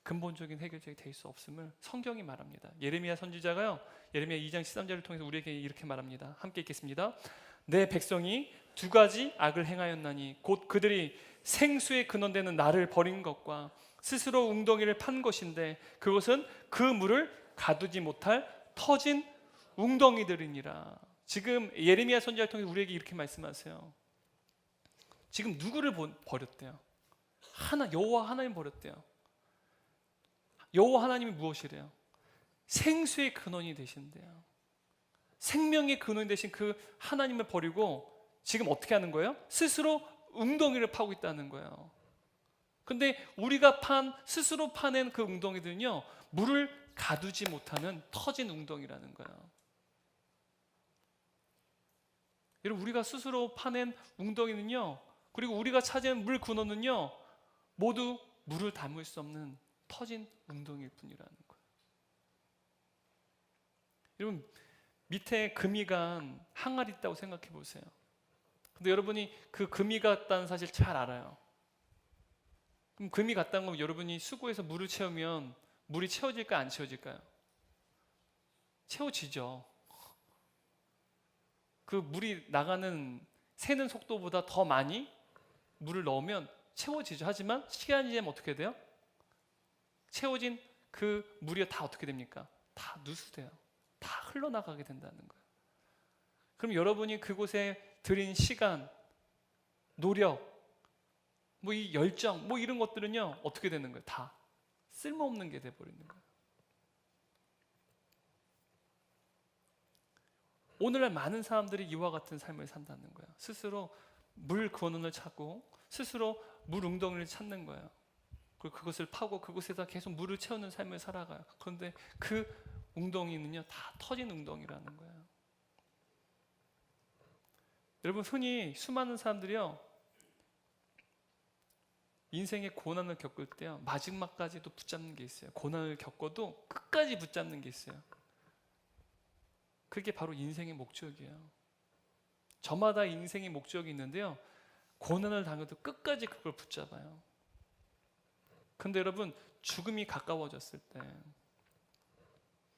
근본적인 해결책이 될 수 없음을 성경이 말합니다. 예레미야 선지자가요, 예레미야 2장 13절을 통해서 우리에게 이렇게 말합니다. 함께 읽겠습니다. 내 백성이 두 가지 악을 행하였나니 곧 그들이 생수의 근원되는 나를 버린 것과 스스로 웅덩이를 판 것인데 그것은 그 물을 가두지 못할 터진 웅덩이들이니라. 지금 예레미야 선지자를 통해 우리에게 이렇게 말씀하세요. 지금 누구를 버렸대요? 여호와 하나님 버렸대요. 여호와 하나님이 무엇이래요? 생수의 근원이 되신대요. 생명의 근원이 되신 그 하나님을 버리고 지금 어떻게 하는 거예요? 스스로 웅덩이를 파고 있다는 거예요. 근데 우리가 스스로 파낸 그 웅덩이들은요, 물을 가두지 못하는 터진 웅덩이라는 거예요. 여러분, 우리가 스스로 파낸 웅덩이는요, 그리고 우리가 찾은 물 근원은요, 모두 물을 담을 수 없는 터진 웅덩이일 뿐이라는 거예요. 여러분, 밑에 금이 간 항아리 있다고 생각해 보세요. 근데 여러분이 그 금이 갔다는 사실 잘 알아요. 그럼 금이 갔다는 건 여러분이 수고해서 물을 채우면 물이 채워질까요? 안 채워질까요? 채워지죠. 그 물이 새는 속도보다 더 많이 물을 넣으면 채워지죠. 하지만 시간이 지나면 어떻게 돼요? 채워진 그 물이 다 어떻게 됩니까? 다 누수돼요. 다 흘러나가게 된다는 거예요. 그럼 여러분이 그곳에 들인 시간, 노력, 이 열정, 이런 것들은요, 어떻게 되는 거예요? 다 쓸모없는 게 돼버리는 거예요. 오늘날 많은 사람들이 이와 같은 삶을 산다는 거예요. 스스로 물 근원을 찾고 스스로 물 웅덩이를 찾는 거예요. 그리고 그것을 파고 그곳에다 계속 물을 채우는 삶을 살아가요. 그런데 그 웅덩이는요, 다 터진 웅덩이라는 거예요. 여러분, 흔히 수많은 사람들이요, 인생의 고난을 겪을 때요, 마지막까지도 붙잡는 게 있어요. 고난을 겪어도 끝까지 붙잡는 게 있어요. 그게 바로 인생의 목적이에요. 저마다 인생의 목적이 있는데요, 고난을 당해도 끝까지 그걸 붙잡아요. 근데 여러분, 죽음이 가까워졌을 때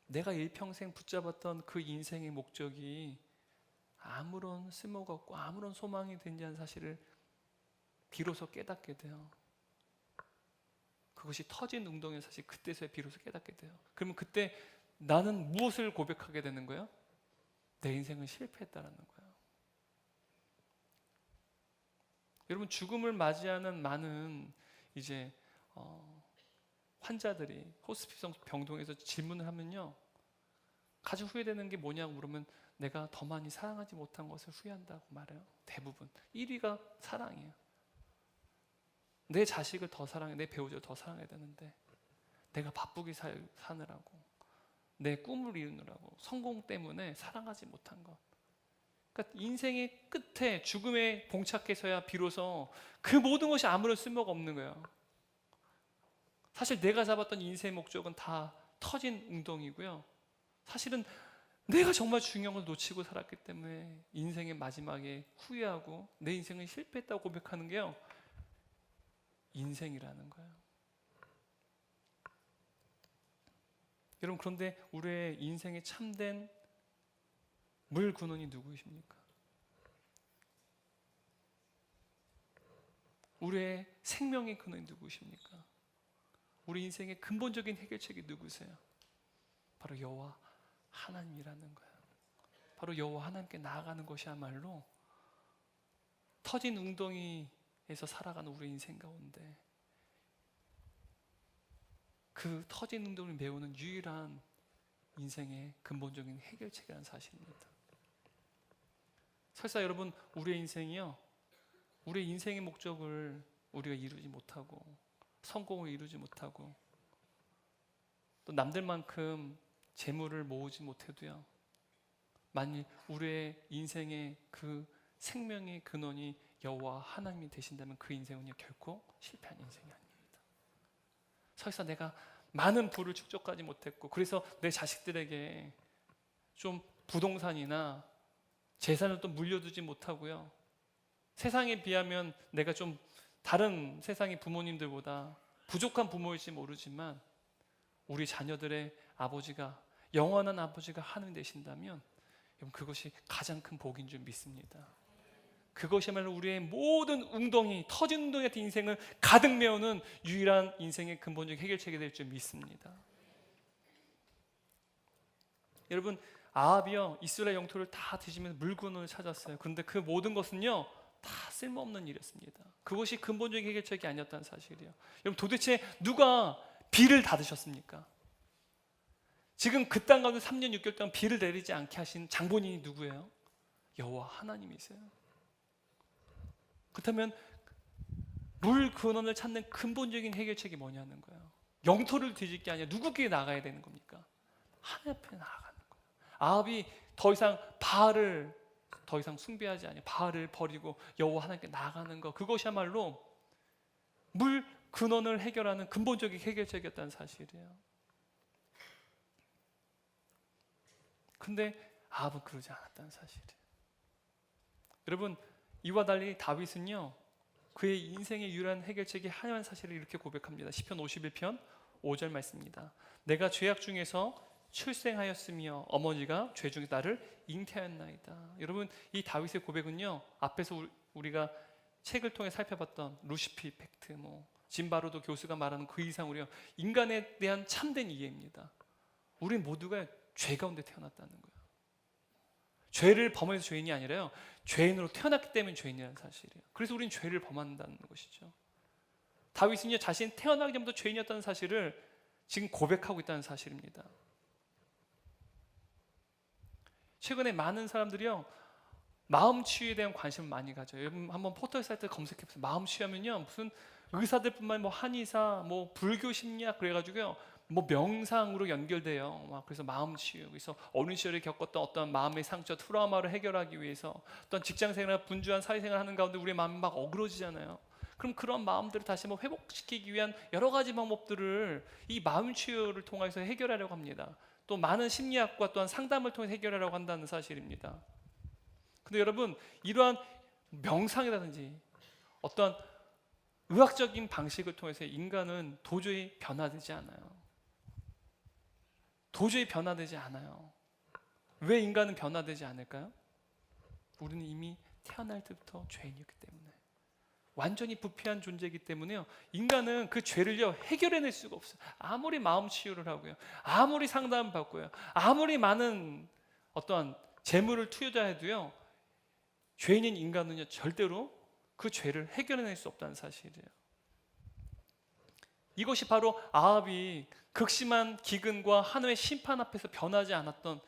내가 일평생 붙잡았던 그 인생의 목적이 아무런 쓸모가 없고 아무런 소망이 되지 않는 사실을 비로소 깨닫게 돼요. 그것이 터진 웅덩이의 사실, 그때서야 비로소 깨닫게 돼요. 그러면 그때 나는 무엇을 고백하게 되는 거예요? 내 인생은 실패했다라는 거예요. 여러분, 죽음을 맞이하는 많은 이제 환자들이 호스피스 병동에서 질문을 하면요, 가장 후회되는 게 뭐냐고 물으면 내가 더 많이 사랑하지 못한 것을 후회한다고 말해요. 대부분 1위가 사랑이에요. 내 자식을 더 사랑해, 내 배우자를 더 사랑해야 되는데 내가 바쁘게 사느라고, 내 꿈을 이루느라고, 성공 때문에 사랑하지 못한 것. 그러니까 인생의 끝에 죽음에 봉착해서야 비로소 그 모든 것이 아무런 쓸모가 없는 거예요. 사실 내가 잡았던 인생의 목적은 다 터진 웅덩이고요, 사실은 내가 정말 중요한 걸 놓치고 살았기 때문에 인생의 마지막에 후회하고 내 인생은 실패했다고 고백하는 게요, 인생이라는 거예요. 여러분, 그런데 우리의 인생의 참된 물 근원이 누구이십니까? 우리의 생명의 근원이 누구이십니까? 우리 인생의 근본적인 해결책이 누구세요? 바로 여호와 하나님이라는 거예요. 바로 여호와 하나님께 나아가는 것이야말로 터진 웅덩이에서 살아가는 우리 인생 가운데 그 터진 웅덩이를 메우는 유일한 인생의 근본적인 해결책이라는 사실입니다. 설사 여러분, 우리의 인생이요, 우리의 인생의 목적을 우리가 이루지 못하고 성공을 이루지 못하고 또 남들만큼 재물을 모으지 못해도요, 만일 우리의 인생의 그 생명의 근원이 여호와 하나님이 되신다면 그 인생은요, 결코 실패한 인생이 아닙니다. 설사 내가 많은 부를 축적하지 못했고 그래서 내 자식들에게 좀 부동산이나 재산을 또 물려두지 못하고요. 세상에 비하면 내가 좀 다른 세상의 부모님들보다 부족한 부모일지 모르지만 우리 자녀들의 아버지가, 영원한 아버지가 하나님 되신다면 여러분, 그것이 가장 큰 복인 줄 믿습니다. 그것이야말로 우리의 모든 웅덩이, 터진 웅덩이 같은 인생을 가득 메우는 유일한 인생의 근본적인 해결책이 될 줄 믿습니다. 여러분, 아합이요 이스라엘 영토를 다 뒤지면서 물건을 찾았어요. 그런데 그 모든 것은요 다 쓸모없는 일이었습니다. 그것이 근본적인 해결책이 아니었다는 사실이에요. 여러분, 도대체 누가 비를 닫으셨습니까? 지금 그 땅 가운데 3년 6개월 동안 비를 내리지 않게 하신 장본인이 누구예요? 여호와 하나님이세요. 그렇다면 물 근원을 찾는 근본적인 해결책이 뭐냐는 거예요. 영토를 뒤질 게 아니라 누구께 나가야 되는 겁니까? 하나님 앞에 나아가는 거예요. 아합이 더 이상 바알을 더 이상 숭배하지 않아요. 바알을 버리고 여호와 하나님께 나아가는 거, 그것이야말로 물 근원을 해결하는 근본적인 해결책이었다는 사실이에요. 근데 아합은 그러지 않았다는 사실이에요. 여러분, 이와 달리 다윗은요 그의 인생의 유일한 해결책이 하나님의 사실을 이렇게 고백합니다. 시편 51편 5절 말씀입니다. 내가 죄악 중에서 출생하였으며 어머니가 죄 중에 나를 잉태하였나이다. 여러분, 이 다윗의 고백은요 앞에서 우리가 책을 통해 살펴봤던 루시피 이펙트, 진바로도 교수가 말하는 그 이상으로요 인간에 대한 참된 이해입니다. 우리 모두가 죄 가운데 태어났다는 거예요. 죄를 범해서 죄인이 아니라요 죄인으로 태어났기 때문에 죄인이라는 사실이에요. 그래서 우리는 죄를 범한다는 것이죠. 다윗은요 자신이 태어나기 전부터 죄인이었다는 사실을 지금 고백하고 있다는 사실입니다. 최근에 많은 사람들이요 마음 치유에 대한 관심을 많이 가져요. 여러분 한번 포털 사이트 검색해보세요. 마음 치유하면요 무슨 의사들뿐만 아니라 한의사, 불교 심리학 그래가지고요 명상으로 연결돼요. 그래서 마음 치유, 그래서 어린 시절에 겪었던 어떤 마음의 상처, 트라우마를 해결하기 위해서 어떤 직장생활, 분주한 사회생활 하는 가운데 우리의 마음이 막 어그러지잖아요. 그럼 그런 마음들을 다시 한번 회복시키기 위한 여러 가지 방법들을 이 마음 치유를 통해서 해결하려고 합니다. 또 많은 심리학과 또한 상담을 통해 해결하려고 한다는 사실입니다. 근데 여러분, 이러한 명상이라든지 어떤 의학적인 방식을 통해서 인간은 도저히 변화되지 않아요. 도저히 변화되지 않아요. 왜 인간은 변화되지 않을까요? 우리는 이미 태어날 때부터 죄인이었기 때문에, 완전히 부패한 존재이기 때문에요 인간은 그 죄를요 해결해낼 수가 없어요. 아무리 마음 치유를 하고요, 아무리 상담을 받고요, 아무리 많은 어떠한 재물을 투여해도요 죄인인 인간은요 절대로 그 죄를 해결해낼 수 없다는 사실이에요. 이것이 바로 아합이 극심한 기근과 하나님의 심판 앞에서 변하지 않았던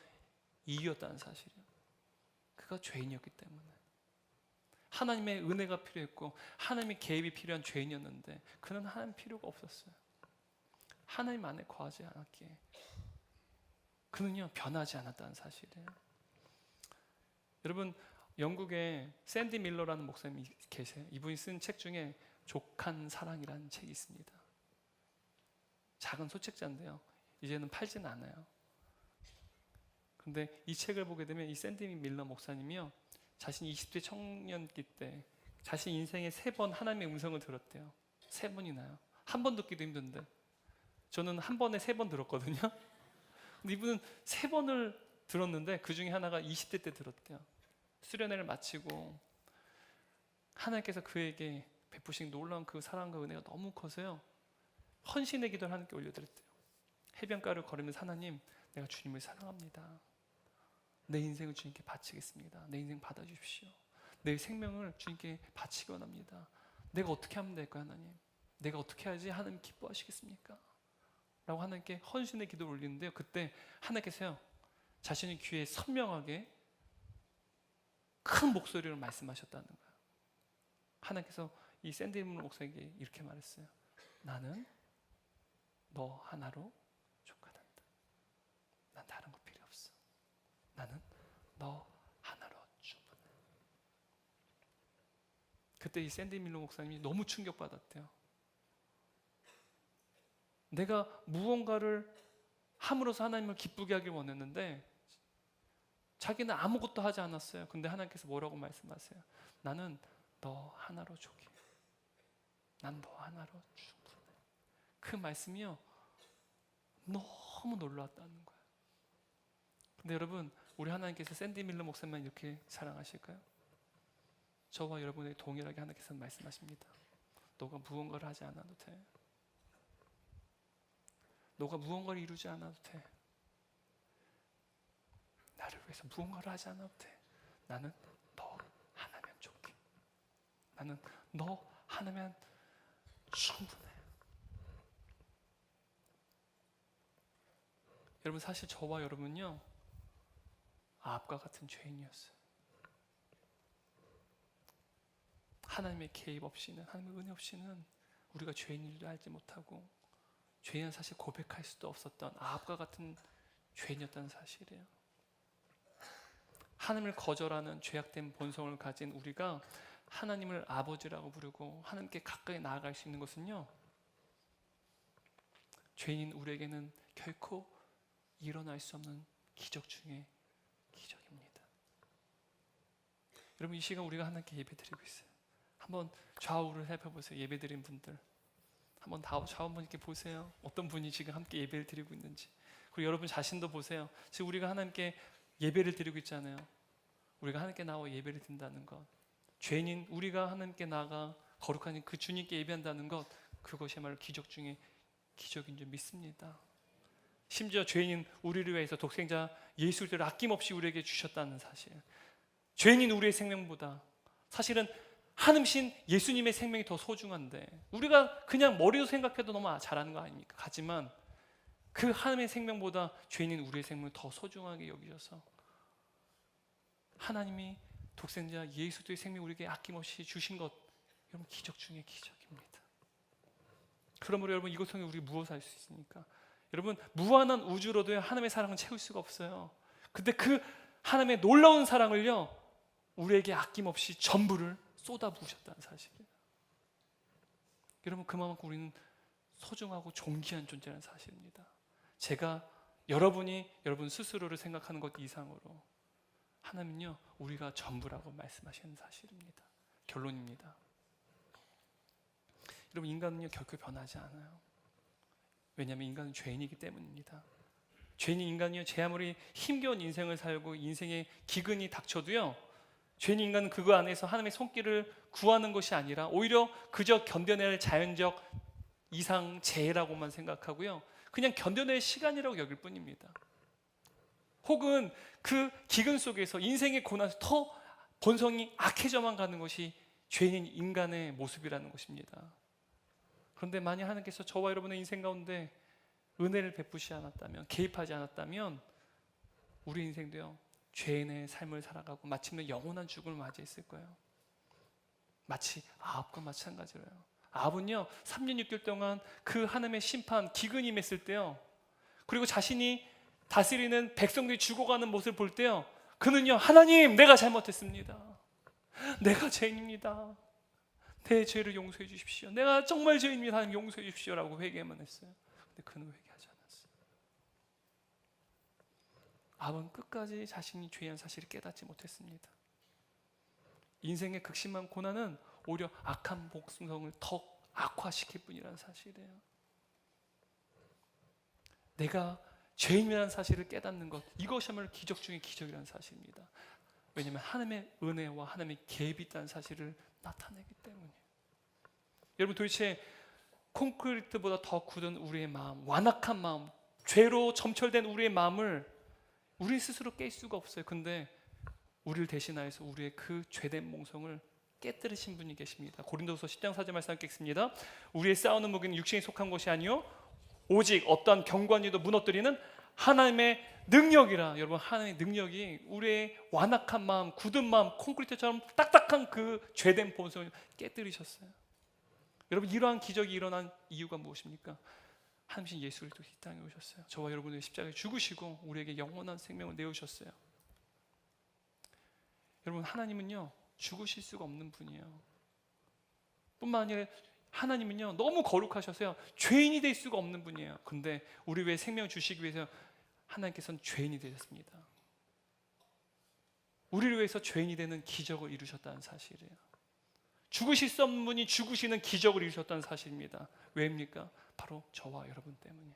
이유였다는 사실이에요. 그가 죄인이었기 때문에, 하나님의 은혜가 필요했고 하나님의 개입이 필요한 죄인이었는데 그는 하나님 필요가 없었어요. 하나님 안에 거하지 않았기에 그는요 변하지 않았다는 사실이에요. 여러분, 영국에 샌디 밀러라는 목사님이 계세요. 이분이 쓴 책 중에 족한 사랑이라는 책이 있습니다. 작은 소책자인데요 이제는 팔지는 않아요. 근데 이 책을 보게 되면 이 샌디 밀러 목사님이요 자신이 20대 청년기 때 자신 인생에 3번 하나님의 음성을 들었대요. 3번이나요. 한 번 듣기도 힘든데 저는 한 번에 3번 들었거든요. 근데 이분은 3번을 들었는데 그 중에 하나가 20대 때 들었대요. 수련회를 마치고 하나님께서 그에게 베푸신 놀라운 그 사랑과 은혜가 너무 커서요 헌신의 기도를 하나님께 올려드렸대요. 해변가를 걸으면서 하나님, 내가 주님을 사랑합니다. 내 인생을 주님께 바치겠습니다. 내 인생 받아주십시오. 내 생명을 주님께 바치기 원합니다. 내가 어떻게 하면 될까요, 하나님? 내가 어떻게 해야지 하나님 기뻐하시겠습니까? 라고 하나님께 헌신의 기도를 올리는데요 그때 하나님께서요 자신의 귀에 선명하게 큰 목소리로 말씀하셨다는 거예요. 하나님께서 이 샌디 목사에게 이렇게 말했어요. 나는 너 하나로 족하단다. 난 다른 거 필요 없어. 나는 너 하나로 충분해. 그때 이 샌디 밀러 목사님이 너무 충격받았대요. 내가 무언가를 함으로써 하나님을 기쁘게 하길 원했는데 자기는 아무것도 하지 않았어요. 근데 하나님께서 뭐라고 말씀하세요? 나는 너 하나로 족해. 난 너 하나로 충분해. 그 말씀이요, 너무 놀라웠다는 거예요. 근데 여러분, 우리 하나님께서 샌디 밀러 목사만 이렇게 사랑하실까요? 저와 여러분에게 동일하게 하나님께서 말씀하십니다. 너가 무언가를 하지 않아도 돼. 너가 무언가를 이루지 않아도 돼. 나를 위해서 무언가를 하지 않아도 돼. 나는 너 하나면 좋게. 나는 너 하나면 충분해. 여러분, 사실 저와 여러분은요, 아합과 같은 죄인이었어요. 하나님의 개입 없이는, 하나님의 은혜 없이는 우리가 죄인인 줄 알지 못하고 죄인은 사실 고백할 수도 없었던 아합과 같은 죄인이었다는 사실이에요. 하나님을 거절하는 죄악된 본성을 가진 우리가 하나님을 아버지라고 부르고 하나님께 가까이 나아갈 수 있는 것은요, 죄인인 우리에게는 결코 일어날 수 없는 기적 중에 기적입니다. 여러분, 이 시간 우리가 하나님께 예배드리고 있어요. 한번 좌우를 살펴보세요. 예배드린 분들 한번 좌우 한번 이렇게 보세요. 어떤 분이 지금 함께 예배를 드리고 있는지. 그리고 여러분 자신도 보세요. 지금 우리가 하나님께 예배를 드리고 있잖아요. 우리가 하나님께 나와 예배를 드린다는 것, 죄인인 우리가 하나님께 나가 거룩한 그 주님께 예배한다는 것, 그것이야말로 기적 중에 기적인 줄 믿습니다. 심지어 죄인인 우리를 위해서 독생자 예수 그리스도를 아낌없이 우리에게 주셨다는 사실, 죄인인 우리의 생명보다 사실은 하늘신 예수님의 생명이 더 소중한데, 우리가 그냥 머리로 생각해도 너무 잘하는 거 아닙니까? 하지만 그 하나님의 생명보다 죄인인 우리의 생명을 더 소중하게 여기셔서 하나님이 독생자 예수 그리스도의 생명을 우리에게 아낌없이 주신 것, 여러분, 기적 중에 기적입니다. 그러므로 여러분, 이것 통해 우리가 무엇을 할 수 있습니까? 여러분, 무한한 우주로도 하나님의 사랑은 채울 수가 없어요. 근데 그 하나님의 놀라운 사랑을요, 우리에게 아낌없이 전부를 쏟아부으셨다는 사실이에요. 여러분, 그만큼 우리는 소중하고 존귀한 존재라는 사실입니다. 제가 여러분이 여러분 스스로를 생각하는 것 이상으로 하나님은요, 우리가 전부라고 말씀하시는 사실입니다. 결론입니다. 여러분, 인간은요 결코 변하지 않아요. 왜냐하면 인간은 죄인이기 때문입니다. 죄인인 인간은요, 제 아무리 힘겨운 인생을 살고 인생의 기근이 닥쳐도요, 죄인인 인간은 그거 안에서 하나님의 손길을 구하는 것이 아니라 오히려 그저 견뎌낼 자연적 이상 재해라고만 생각하고요, 그냥 견뎌낼 시간이라고 여길 뿐입니다. 혹은 그 기근 속에서 인생의 고난에서 더 본성이 악해져만 가는 것이 죄인인 인간의 모습이라는 것입니다. 그런데 만약 하나님께서 저와 여러분의 인생 가운데 은혜를 베푸지 않았다면, 개입하지 않았다면 우리 인생도요, 죄인의 삶을 살아가고 마침내 영원한 죽음을 맞이했을 거예요. 마치 아합과 마찬가지로요. 아합은요 3년 6개월 동안 그 하나님의 심판, 기근이 임했을 때요, 그리고 자신이 다스리는 백성들이 죽어가는 모습을 볼 때요, 그는요, 하나님, 내가 잘못했습니다. 내가 죄인입니다. 내 죄를 용서해 주십시오. 내가 정말 죄인입니다. 하나님 용서해 주십시오 라고 회개만 했어요. 근데 그는 회개하지 않았어요. 아합은 끝까지 자신이 죄인 사실을 깨닫지 못했습니다. 인생의 극심한 고난은 오히려 악한 복성을 더 악화시킬 뿐이라는 사실이에요. 내가 죄인이라는 사실을 깨닫는 것, 이것이야말로 기적 중에 기적이라는 사실입니다. 왜냐하면 하나님의 은혜와 하나님의 개입이 있다는 사실을 나타내기 때문이에요. 여러분, 도대체 콘크리트보다 더 굳은 우리의 마음, 완악한 마음, 죄로 점철된 우리의 마음을 우리 스스로 깰 수가 없어요. 근데 우리를 대신하여서 우리의 그 죄된 몽성을 깨뜨리신 분이 계십니다. 고린도후서 10장 4절 말씀 읽겠습니다. 우리의 싸우는 무기는 육신에 속한 것이 아니요 오직 어떠한 경관이도 무너뜨리는 하나님의 능력이라. 여러분, 하나님의 능력이 우리의 완악한 마음, 굳은 마음, 콘크리트처럼 딱딱한 그 죄된 본성을 깨뜨리셨어요. 여러분, 이러한 기적이 일어난 이유가 무엇입니까? 하나님 예수 그리스도 이 땅에 오셨어요. 저와 여러분의 십자가에 죽으시고 우리에게 영원한 생명을 내주셨어요. 여러분, 하나님은요 죽으실 수가 없는 분이에요. 뿐만 아니라 하나님은요 너무 거룩하셔서요 죄인이 될 수가 없는 분이에요. 근데 우리 왜 생명을 주시기 위해서 하나님께서는 죄인이 되셨습니다. 우리를 위해서 죄인이 되는 기적을 이루셨다는 사실이에요. 죽으실 수 없는 분이 죽으시는 기적을 이루셨다는 사실입니다. 왜입니까? 바로 저와 여러분 때문이에요.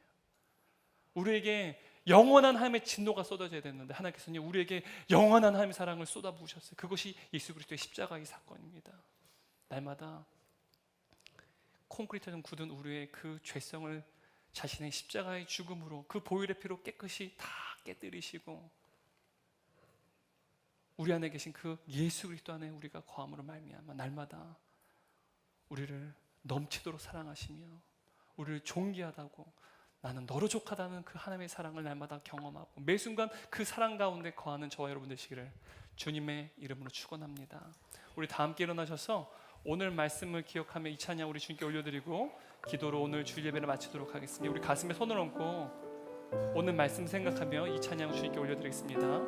우리에게 영원한 하나님의 진노가 쏟아져야 됐는데 하나님께서는 우리에게 영원한 하나님의 사랑을 쏟아부으셨어요. 그것이 예수 그리스도의 십자가의 사건입니다. 날마다 콘크리트처럼 굳은 우리의 그 죄성을 자신의 십자가의 죽음으로 그 보혈의 피로 깨끗이 다 깨뜨리시고 우리 안에 계신 그 예수 그리스도 안에 우리가 거함으로 말미암아 날마다 우리를 넘치도록 사랑하시며 우리를 존귀하다고 나는 너로 족하다는 그 하나님의 사랑을 날마다 경험하고 매 순간 그 사랑 가운데 거하는 저와 여러분 되시기를 주님의 이름으로 축원합니다. 우리 다 함께 일어나셔서 오늘 말씀을 기억하며 이 찬양 우리 주님께 올려드리고 기도로 오늘 주일 예배를 마치도록 하겠습니다. 우리 가슴에 손을 얹고 오늘 말씀 생각하며 이 찬양 주님께 올려드리겠습니다.